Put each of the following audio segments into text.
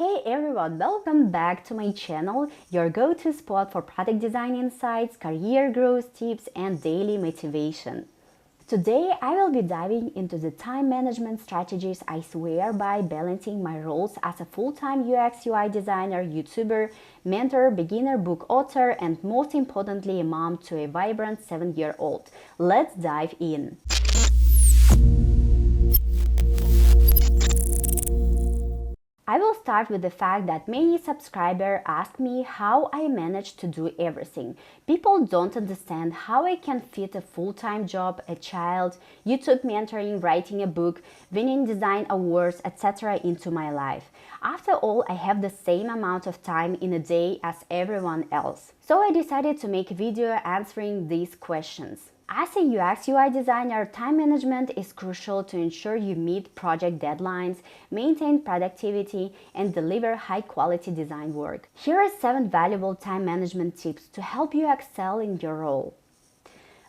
Hey everyone, welcome back to my channel, your go-to spot for product design insights, career growth tips, and daily motivation. Today, I will be diving into the time management strategies I swear by, balancing my roles as a full-time UX UI designer, YouTuber, mentor, beginner book author, and most importantly, a mom to a vibrant 7-year-old. Let's dive in. I will start with the fact that many subscribers ask me how I manage to do everything. People don't understand how I can fit a full-time job, a child, YouTube mentoring, writing a book, winning design awards, etc. into my life. After all, I have the same amount of time in a day as everyone else. So I decided to make a video answering these questions. As a UX UI designer, time management is crucial to ensure you meet project deadlines, maintain productivity, and deliver high-quality design work. Here are 7 valuable time management tips to help you excel in your role.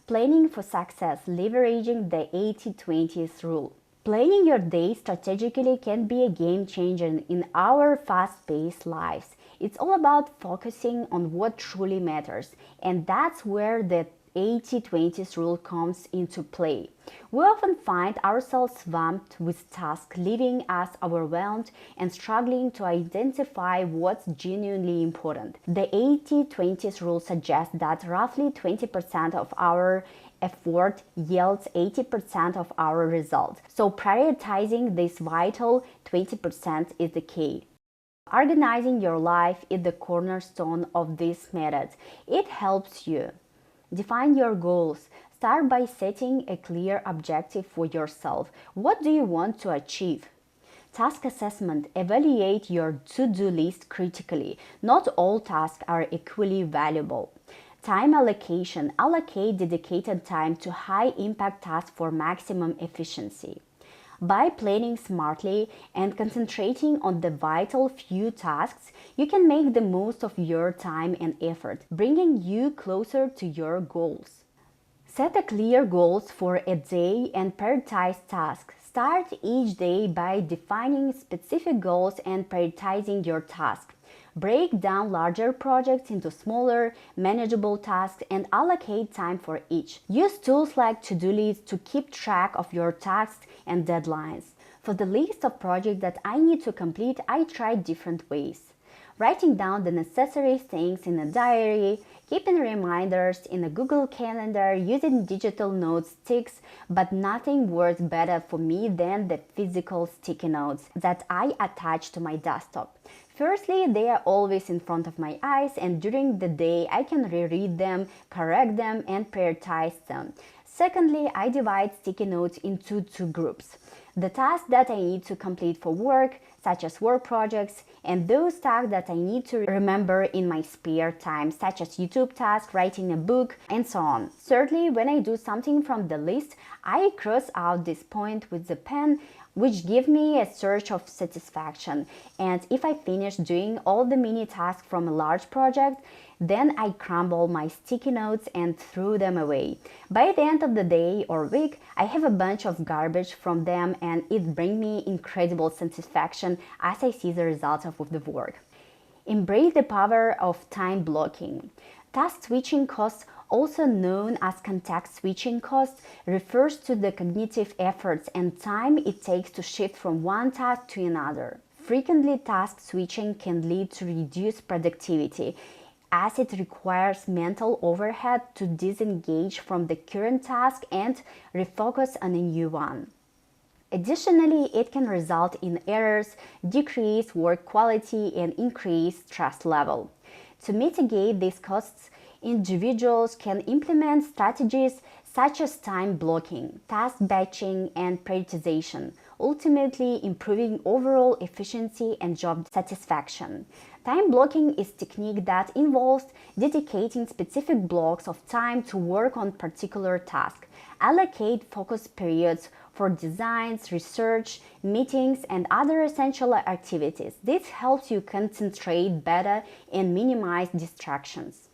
Planning for success, leveraging the 80-20 rule. Planning your day strategically can be a game changer in our fast-paced lives. It's all about focusing on what truly matters, and that's where the 80-20 rule comes into play. We often find ourselves swamped with tasks, leaving us overwhelmed and struggling to identify what's genuinely important. The 80-20 rule suggests that roughly 20% of our effort yields 80% of our results. So prioritizing this vital 20% is the key. Organizing your life is the cornerstone of this method. It helps you define your goals. Start by setting a clear objective for yourself. What do you want to achieve? Task assessment. Evaluate your to-do list critically. Not all tasks are equally valuable. Time allocation. Allocate dedicated time to high-impact tasks for maximum efficiency. By planning smartly and concentrating on the vital few tasks, you can make the most of your time and effort, bringing you closer to your goals. Set a clear goals for a day and prioritize tasks. Start each day by defining specific goals and prioritizing your tasks. Break down larger projects into smaller, manageable tasks and allocate time for each. Use tools like to-do lists to keep track of your tasks and deadlines. For the list of projects that I need to complete, I tried different ways. Writing down the necessary things in a diary, keeping reminders in a Google Calendar, using digital notes sticks, but nothing works better for me than the physical sticky notes that I attach to my desktop. Firstly, they are always in front of my eyes, and during the day I can reread them, correct them, and prioritize them. Secondly, I divide sticky notes into 2 groups. The tasks that I need to complete for work, such as work projects, and those tasks that I need to remember in my spare time, such as YouTube tasks, writing a book, and so on. Thirdly, when I do something from the list, I cross out this point with the pen, which gives me a surge of satisfaction. And if I finish doing all the mini tasks from a large project, then I crumble my sticky notes and threw them away. By the end of the day or week, I have a bunch of garbage from them, and it brings me incredible satisfaction as I see the results of the work. Embrace the power of time blocking. Task switching costs, also known as context switching costs, refers to the cognitive efforts and time it takes to shift from one task to another. Frequently, task switching can lead to reduced productivity, as it requires mental overhead to disengage from the current task and refocus on a new one. Additionally, it can result in errors, decrease work quality, and increase stress level. To mitigate these costs, individuals can implement strategies such as time blocking, task batching, and prioritization, ultimately improving overall efficiency and job satisfaction. Time blocking is a technique that involves dedicating specific blocks of time to work on particular tasks. Allocate focus periods for designs, research, meetings, and other essential activities. This helps you concentrate better and minimize distractions.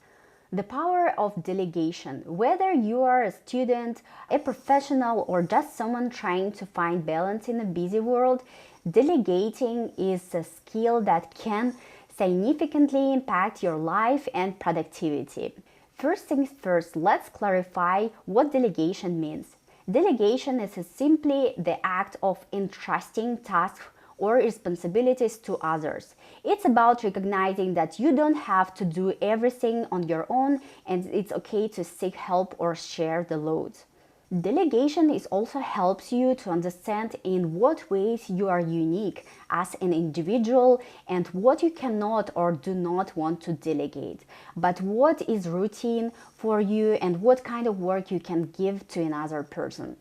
The power of delegation. Whether you are a student, a professional, or just someone trying to find balance in a busy world, Delegating is a skill that can significantly impact your life and productivity. First things first, let's clarify what delegation means. Delegation is simply the act of entrusting tasks or responsibilities to others. It's about recognizing that you don't have to do everything on your own, and it's okay to seek help or share the load. Delegation also helps you to understand in what ways you are unique as an individual and what you cannot or do not want to delegate, but what is routine for you and what kind of work you can give to another person.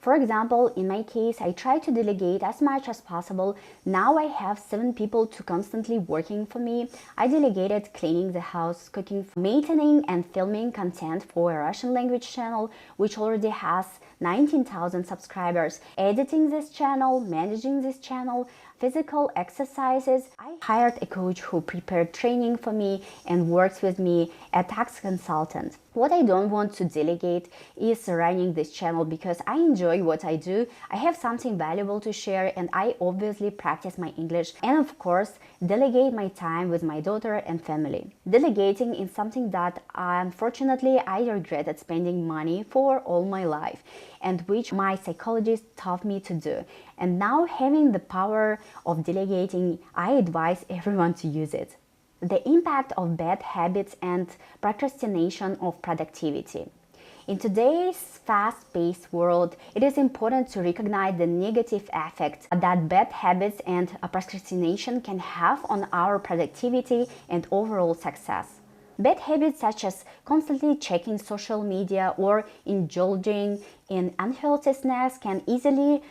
For example, in my case, I try to delegate as much as possible. Now I have 7 people to constantly working for me. I delegated cleaning the house, cooking, maintaining and filming content for a Russian language channel, which already has 19,000 subscribers, editing this channel, managing this channel, physical exercises. I hired a coach who prepared training for me and works with me, a tax consultant. What I don't want to delegate is running this channel because I enjoy what I do. I have something valuable to share and I obviously practice my English and of course delegate my time with my daughter and family. Delegating is something that unfortunately I regretted spending money for all my life and which my psychologist taught me to do. And now having the power of delegating, I advise everyone to use it. The impact of bad habits and procrastination of productivity. In today's fast-paced world, it is important to recognize the negative effects that bad habits and procrastination can have on our productivity and overall success. Bad habits such as constantly checking social media or indulging in unhealthy snacks can easily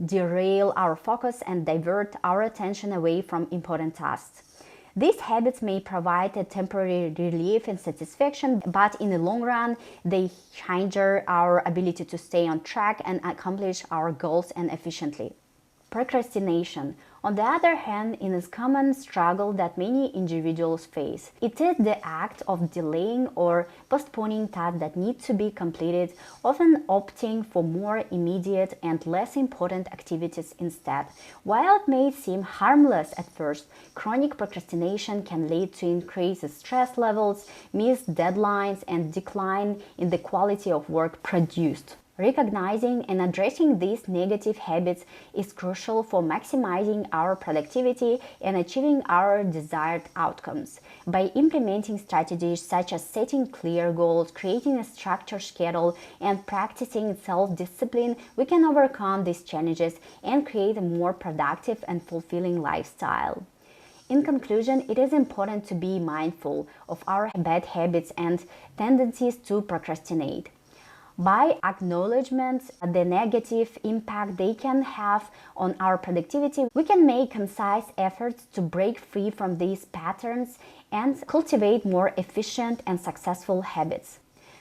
derail our focus and divert our attention away from important tasks. These habits may provide a temporary relief and satisfaction, but in the long run, they hinder our ability to stay on track and accomplish our goals and efficiently. Procrastination, on the other hand, is a common struggle that many individuals face. It is the act of delaying or postponing tasks that need to be completed, often opting for more immediate and less important activities instead. While it may seem harmless at first, chronic procrastination can lead to increased stress levels, missed deadlines, and decline in the quality of work produced. Recognizing and addressing these negative habits is crucial for maximizing our productivity and achieving our desired outcomes. By implementing strategies such as setting clear goals, creating a structured schedule, and practicing self-discipline, we can overcome these challenges and create a more productive and fulfilling lifestyle. In conclusion, it is important to be mindful of our bad habits and tendencies to procrastinate. By acknowledging the negative impact they can have on our productivity, we can make concise efforts to break free from these patterns and cultivate more efficient and successful habits.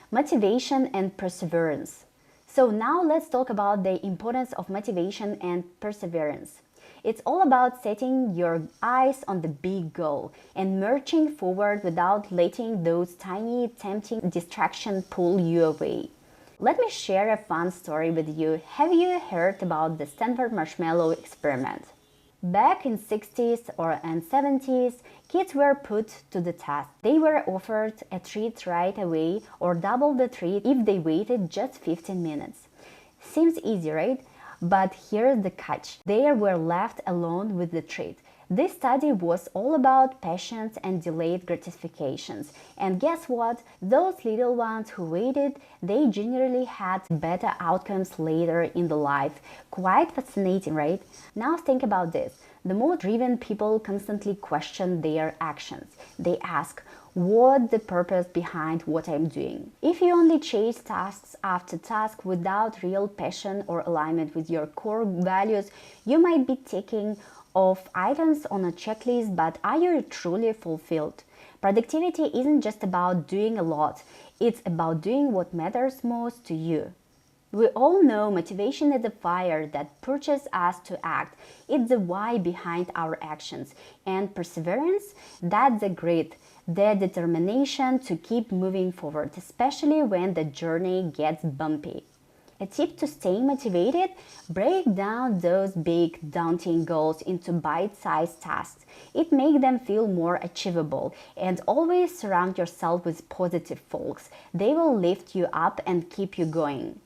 Motivation and perseverance. So now let's talk about the importance of motivation and perseverance. It's all about setting your eyes on the big goal and marching forward without letting those tiny, tempting distractions pull you away. Let me share a fun story with you. Have you heard about the Stanford marshmallow experiment? Back in 60s and 70s, kids were put to the test. They were offered a treat right away or double the treat if they waited just 15 minutes. Seems easy, right? But here's the catch. They were left alone with the treat. This study was all about patience and delayed gratifications. And guess what? Those little ones who waited, they generally had better outcomes later in the life. Quite fascinating, right? Now think about this. The more driven people constantly question their actions. They ask, what's the purpose behind what I'm doing? If you only chase tasks after task without real passion or alignment with your core values, you might be ticking off items on a checklist, but are you truly fulfilled? Productivity isn't just about doing a lot, it's about doing what matters most to you. We all know motivation is the fire that pushes us to act. It's the why behind our actions. And perseverance, that's the grit, the determination to keep moving forward, especially when the journey gets bumpy. A tip to stay motivated: break down those big, daunting goals into bite-sized tasks. It makes them feel more achievable, and always surround yourself with positive folks. They will lift you up and keep you going.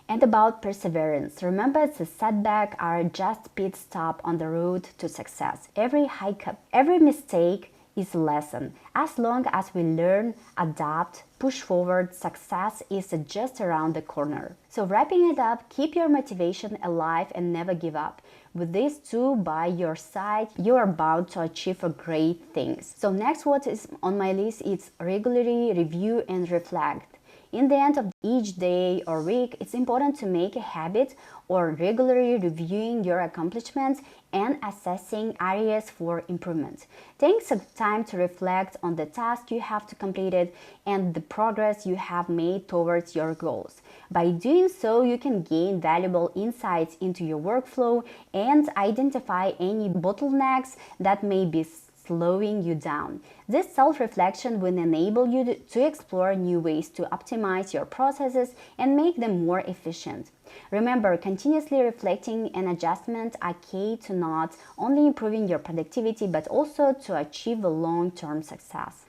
And about perseverance, remember the setbacks are just pit stop on the road to success. Every hiccup, every mistake is a lesson. As long as we learn, adapt, push forward, success is just around the corner. So wrapping it up, keep your motivation alive and never give up. With these two by your side, you are bound to achieve great things. So next, what is on my list is regularly review and reflect. In the end of each day or week, it's important to make a habit or regularly reviewing your accomplishments and assessing areas for improvement. Take some time to reflect on the task you have completed and the progress you have made towards your goals. By doing so, you can gain valuable insights into your workflow and identify any bottlenecks that may be slowing you down. This self-reflection will enable you to explore new ways to optimize your processes and make them more efficient. Remember, continuously reflecting and adjustment are key to not only improving your productivity but also to achieve a long-term success.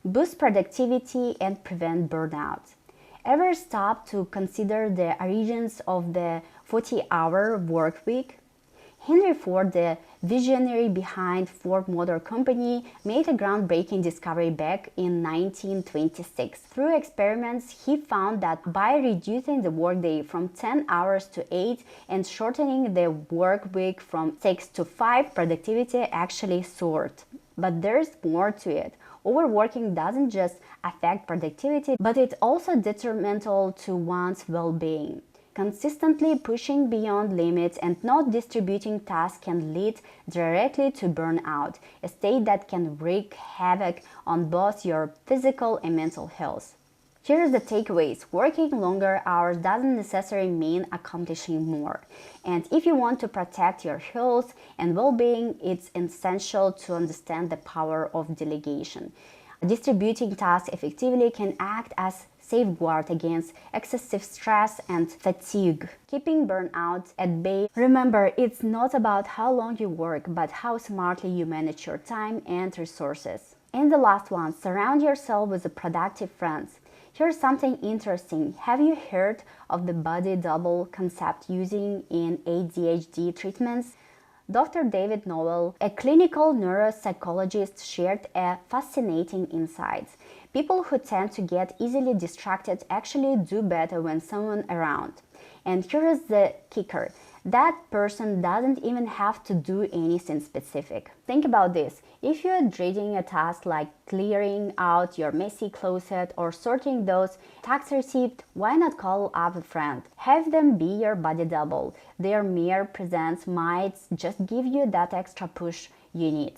Boost productivity and prevent burnout. Ever stop to consider the origins of the 40-hour work week? Henry Ford, the visionary behind Ford Motor Company, made a groundbreaking discovery back in 1926. Through experiments, he found that by reducing the workday from 10 hours to 8 and shortening the work week from 6 to 5, productivity actually soared. But there's more to it. Overworking doesn't just affect productivity, but it's also detrimental to one's well-being. Consistently pushing beyond limits and not distributing tasks can lead directly to burnout, a state that can wreak havoc on both your physical and mental health. Here's the takeaways. Working longer hours doesn't necessarily mean accomplishing more. And if you want to protect your health and well-being, it's essential to understand the power of delegation. Distributing tasks effectively can act as safeguard against excessive stress and fatigue, keeping burnout at bay. Remember, it's not about how long you work, but how smartly you manage your time and resources. And the last one, surround yourself with productive friends. Here's something interesting. Have you heard of the body double concept using in ADHD treatments? Dr. David Noel, a clinical neuropsychologist, shared a fascinating insight. People who tend to get easily distracted actually do better when someone around. And here is the kicker. That person doesn't even have to do anything specific. Think about this. If you're dreading a task like clearing out your messy closet or sorting those tax receipts, why not call up a friend? Have them be your body double. Their mere presence might just give you that extra push you need.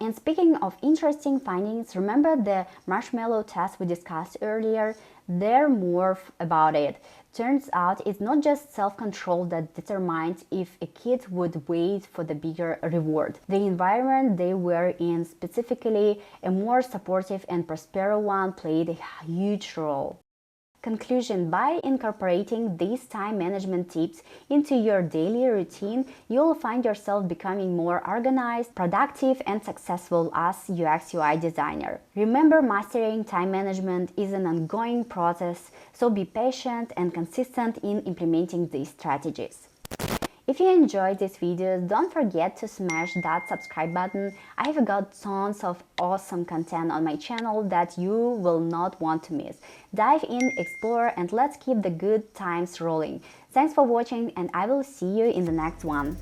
And speaking of interesting findings, remember the marshmallow test we discussed earlier? There's more about it. Turns out it's not just self-control that determines if a kid would wait for the bigger reward. The environment they were in, specifically a more supportive and prosperous one, played a huge role. Conclusion: by incorporating these time management tips into your daily routine, you'll find yourself becoming more organized, productive, and successful as UX/UI designer. Remember, mastering time management is an ongoing process, so be patient and consistent in implementing these strategies. If you enjoyed this video, don't forget to smash that subscribe button. I've got tons of awesome content on my channel that you will not want to miss. Dive in, explore, and let's keep the good times rolling. Thanks for watching, and I will see you in the next one.